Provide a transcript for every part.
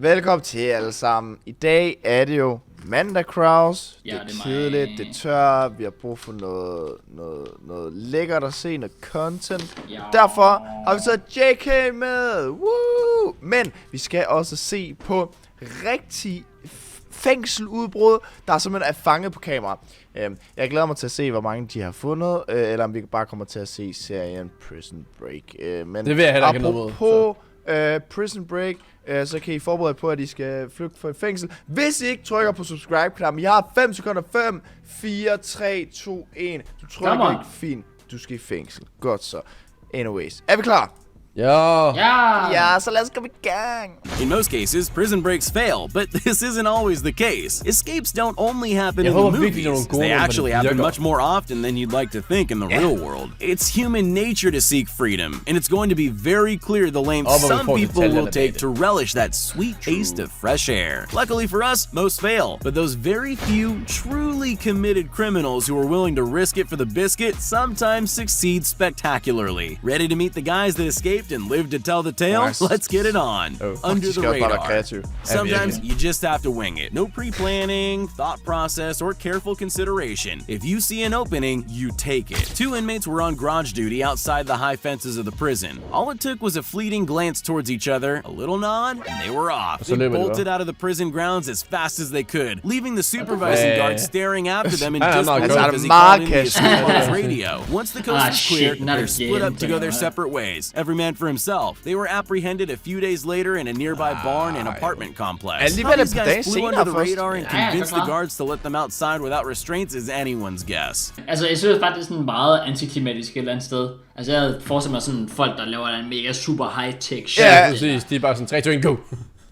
Velkommen til alle sammen. I dag er det jo mandag, Krause. Ja, det er kedeligt, det er tørt. Vi har brug for noget lækkert at se, noget content. Ja. Derfor har vi taget JK med. Woo! Men vi skal også se på Rigtige Fængselsudbrud, der simpelthen er fanget på kamera. Jeg glæder mig til at se, hvor mange de har fundet, eller om vi bare kommer til at se serien Prison Break. Men det vil jeg heller ikke noget på Prison Break, så kan I forberede på, at I skal flygte fra et fængsel. Hvis I ikke trykker på subscribe-knappen, I har 5 sekunder. 5, 4, 3, 2, 1. Du trykker ikke. Fint. Du skal i fængsel. Godt så. Anyways. Er vi klar? Yeah, so let's go i gang. In most cases, prison breaks fail, but this isn't always the case. Escapes don't only happen in the movies. They actually happen much more often than you'd like to think in the real world. It's human nature to seek freedom, and it's going to be very clear the lengths some people will take to relish that sweet taste of fresh air. Luckily for us, most fail, but those very few truly committed criminals who are willing to risk it for the biscuit sometimes succeed spectacularly. Ready to meet the guys that escaped and live to tell the tale? Let's get it on. Under the radar. Sometimes you just have to wing it. No pre-planning, thought process, or careful consideration. If you see an opening, you take it. 2 inmates were on garage duty outside the high fences of the prison. All it took was a fleeting glance towards each other, a little nod, and they were off. They bolted out of the prison grounds as fast as they could, leaving the supervising guard staring after them in disbelief as he called in the escape on his radio. Once the coast was clear, they split up to go their separate ways. Every man for himself. They were apprehended a few days later in a nearby barn and apartment complex. How these guys flew under the radar and convinced the guards to let them outside without restraints is anyone's guess. Altså, jeg synes faktisk, det er sådan meget antiklimatisk et eller andet sted. Altså, jeg havde forestillet mig sådan folk, der laver en mega super high-tech shit. Ja, præcis. De er bare sådan 3, 2, 1, go.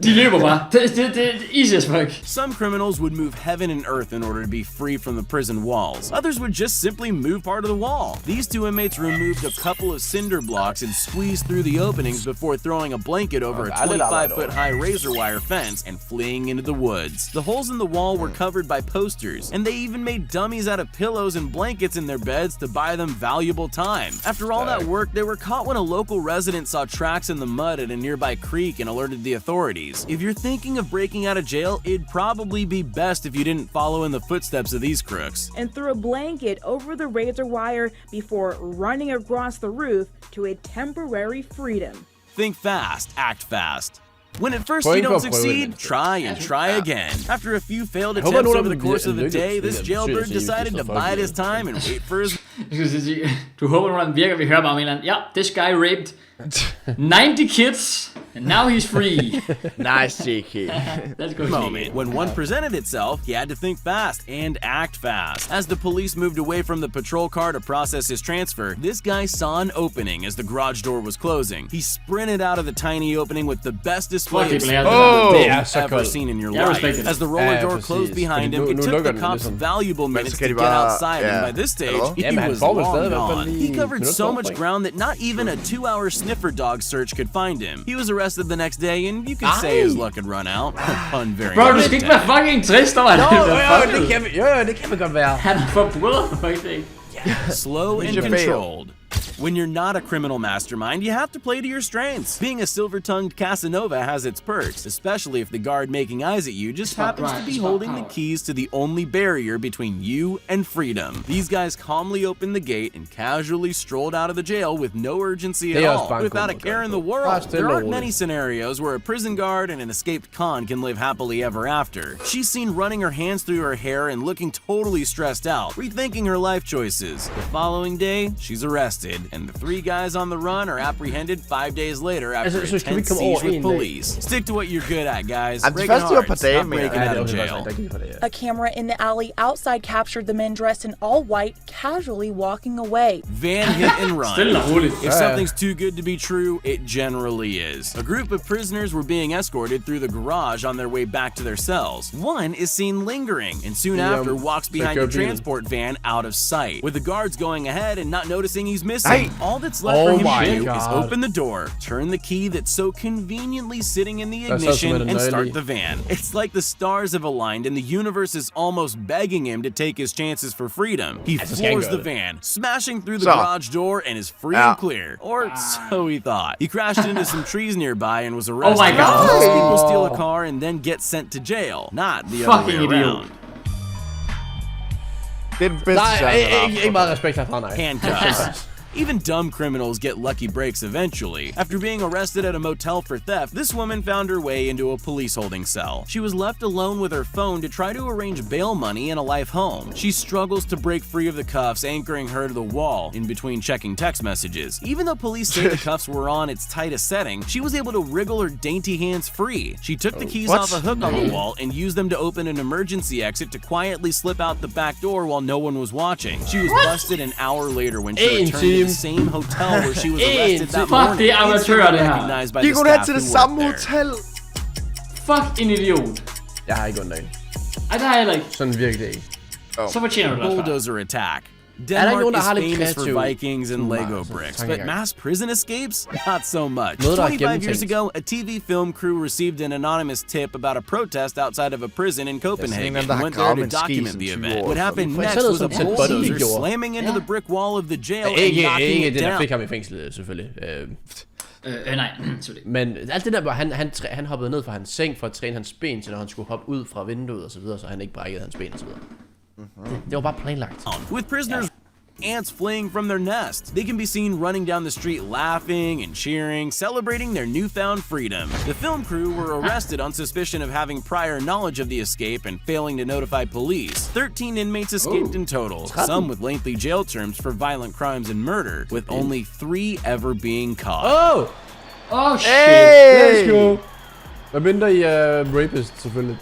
De løber bare. Det er easy as fuck. Some criminals would move heaven and earth in order to be free from the prison walls. Others would just simply move part of the wall. These 2 inmates removed a couple of cinder blocks and squeezed through the openings before throwing a blanket over a 25-foot-high razor wire fence and fleeing into the woods. The holes in the wall were covered by posters, and they even made dummies out of pillows and blankets in their beds to buy them valuable time. After all that work, they were caught when a local resident saw tracks in the mud at a nearby creek and alerted the authorities. If you're thinking of breaking out of jail, it'd probably be best if you didn't follow in the footsteps of these crooks. And threw a blanket over the razor wire before running across the roof to a temporary freedom. Think fast, act fast. When at first you don't succeed, try and try again. After a few failed attempts over the course of the day, this jailbird decided to bide his time and wait for his... Du håber nu, den virker. Vi hører bare om en eller anden. Ja, this guy raped 90 kids, and now he's free. Nice, JK. Let's go. Moment. When one presented itself, he had to think fast and act fast. As the police moved away from the patrol car to process his transfer, this guy saw an opening as the garage door was closing. He sprinted out of the tiny opening with the best display of you've ever seen in your life. As the roller door closed behind him, it took the cops valuable minutes to get outside, and by this stage, he was long gone. He covered so much ground that not even a 2-hour sniffer dog search could find him. He was arrested the next day, and you could say his luck had run out. Pun very Bro, du skal ikke være fucking trist over det. Det kan vi godt være. Han er forbryder for fucking. Slow and controlled. When you're not a criminal mastermind, you have to play to your strengths. Being a silver-tongued Casanova has its perks, especially if the guard making eyes at you just happens to be holding the keys to the only barrier between you and freedom. These guys calmly opened the gate and casually strolled out of the jail with no urgency at all. Without a care in the world, there aren't many scenarios where a prison guard and an escaped con can live happily ever after. She's seen running her hands through her hair and looking totally stressed out, rethinking her life choices. The following day, she's arrested, and the 3 guys on the run are apprehended 5 days later after a tense siege with police. Stick to what you're good at, guys. Break hearts, not breaking out of jail. A camera in the alley outside captured the men dressed in all white casually walking away. Van hit and run. If something's too good to be true, it generally is. A group of prisoners were being escorted through the garage on their way back to their cells. One is seen lingering, and soon after walks behind the transport van out of sight, with the guards going ahead and not noticing he's missing. All that's left for Oh him my to do God. is open the door, turn the key that's so conveniently sitting in the ignition, and start the van. It's like the stars have aligned and the universe is almost begging him to take his chances for freedom. He floors the van, smashing through the garage door, and is free and clear. Or so he thought. He crashed into some trees nearby and was arrested. Oh my God. Most people steal a car and then get sent to jail, not the other way around. Det er den bedste genre, Ikke meget respekt herfra, nej. Handcuffs. Even dumb criminals get lucky breaks eventually. After being arrested at a motel for theft, this woman found her way into a police holding cell. She was left alone with her phone to try to arrange bail money and a life home. She struggles to break free of the cuffs, anchoring her to the wall in between checking text messages. Even though police say the cuffs were on its tightest setting, she was able to wriggle her dainty hands free. She took the keys off a hook on the wall and used them to open an emergency exit to quietly slip out the back door while no one was watching. She was busted an hour later when she returned to the same hotel where she was arrested that morning. Det er amatører, det her. De går hen til det samme hotel. Fuck en idiot. Jeg har ikke ondt af. Ej, det har jeg heller ikke. Sådan virkelig ikke. Så fortjener du det også. Bulldozer attack. Denmark is famous for Vikings and Lego bricks, but mass prison escapes? Not so much. 25 years ago, a TV film crew received an anonymous tip about a protest outside of a prison in Copenhagen and went there to document the event. What happened next was a bulldozer slamming into the brick wall of the jail and knocking it Det der down. fik ham i fængsel, selvfølgelig. Nej, selvfølgelig. Men alt det der, hvor han hoppede ned fra hans seng for at træne hans ben, til når han skulle hoppe ud fra vinduet og så videre, så han ikke brækkede hans ben og så videre. Det var bare planlagt. With prisoners, ants fleeing from their nest. They can be seen running down the street laughing and cheering, celebrating their newfound freedom. The film crew were arrested on suspicion of having prior knowledge of the escape and failing to notify police. 13 inmates escaped in total, some with lengthy jail terms for violent crimes and murder, with only 3 ever being caught. Oh shit. Hey! Let's go. Hvad mindre I er rapist, selvfølgelig.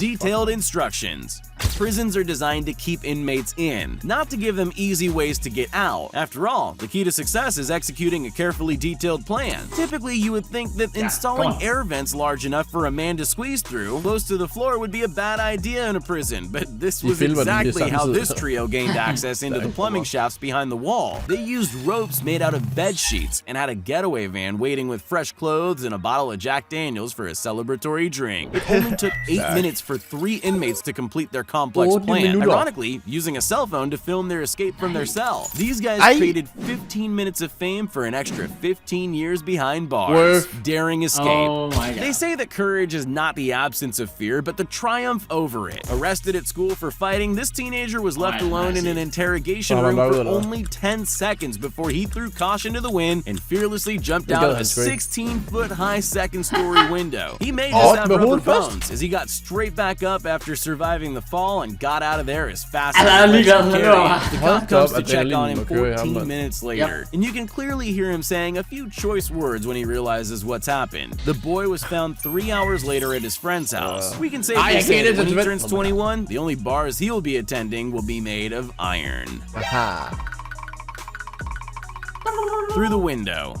Detailed instructions. Prisons are designed to keep inmates in, not to give them easy ways to get out. After all, the key to success is executing a carefully detailed plan. Typically, you would think that installing air vents large enough for a man to squeeze through close to the floor would be a bad idea in a prison, but this was exactly how this trio gained access into the plumbing shafts behind the wall. They used ropes made out of bed sheets and had a getaway van waiting with fresh clothes and a bottle of Jack Daniels for a celebratory drink. It only took 8 minutes for 3 inmates to complete their complex plan, ironically using a cell phone to film their escape from their cell. These guys traded 15 minutes of fame for an extra 15 years behind bars. Daring escape. Oh my God. They say that courage is not the absence of fear, but the triumph over it. Arrested at school for fighting, this teenager was left alone in an interrogation room for only 10 seconds before he threw caution to the wind and fearlessly jumped out of a 16-foot-high second-story window. He may just have rubber bones, as he got straight back up after surviving the fall and got out of there as fast as he could carry him. The cop comes to check on him 14 minutes later, and you can clearly hear him saying a few choice words when he realizes what's happened. The boy was found 3 hours later at his friend's house. We can safely say that when he turns 21, the only bars he'll be attending will be made of iron. Through the window.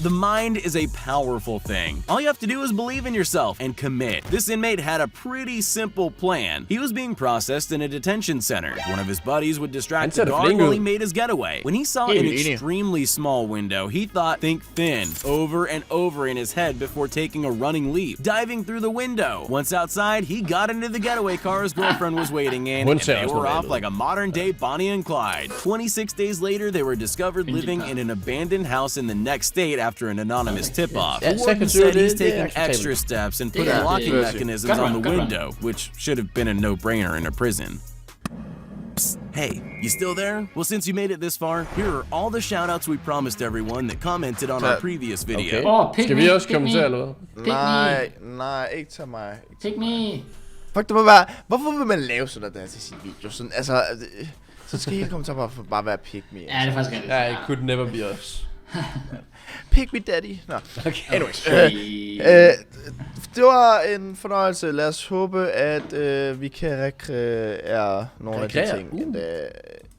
The mind is a powerful thing. All you have to do is believe in yourself and commit. This inmate had a pretty simple plan. He was being processed in a detention center. One of his buddies would distract the guard while he made his getaway. When he saw an extremely small window, he thought think thin over and over in his head before taking a running leap, diving through the window. Once outside, he got into the getaway car his girlfriend was waiting in, and they were off like a modern-day Bonnie and Clyde. 26 days later, they were discovered living in an abandoned house in the next state after an anonymous tip-off. The warden said he's taking extra steps and putting locking mechanisms on the window, which should have been a no-brainer in a prison. Psst, hey, you still there? Well, since you made it this far, here are all the shout-outs we promised everyone that commented on our previous video. Skal vi også kommentere, eller hvad? Nej, ikke til mig. Pick me. Fuck, det må være... Hvorfor vil man lave sådan der til sin video? Sådan, altså... Så skal hele kommentaren bare være pick me. Ja, det er faktisk rigtigt. Ja, it could never be us. Pick me daddy. Nå, okay. Anyways. Det var en fornøjelse. Lad os håbe, at vi kan rekreere nogle af de ting.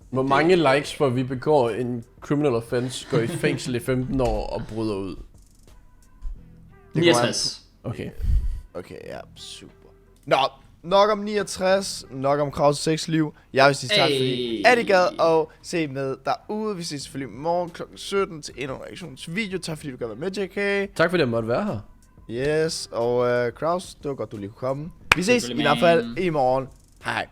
Hvor mange likes for vi begår en criminal offense, går i fængsel i 15 år og bryder ud? 69. Okay. Okay, ja, super. Nå, nok om 69, nok om Krause 6 liv. Jeg vil sige tak, fordi at I gad og se med derude. Vi ses selvfølgelig i morgen kl. 17 til endnu en reaktionsvideo. Tak fordi du gad være med, JK. Tak fordi jeg måtte være her. Yes, og Krause, det var godt, du lige kunne komme. Vi ses i hvert fald i morgen. Hej.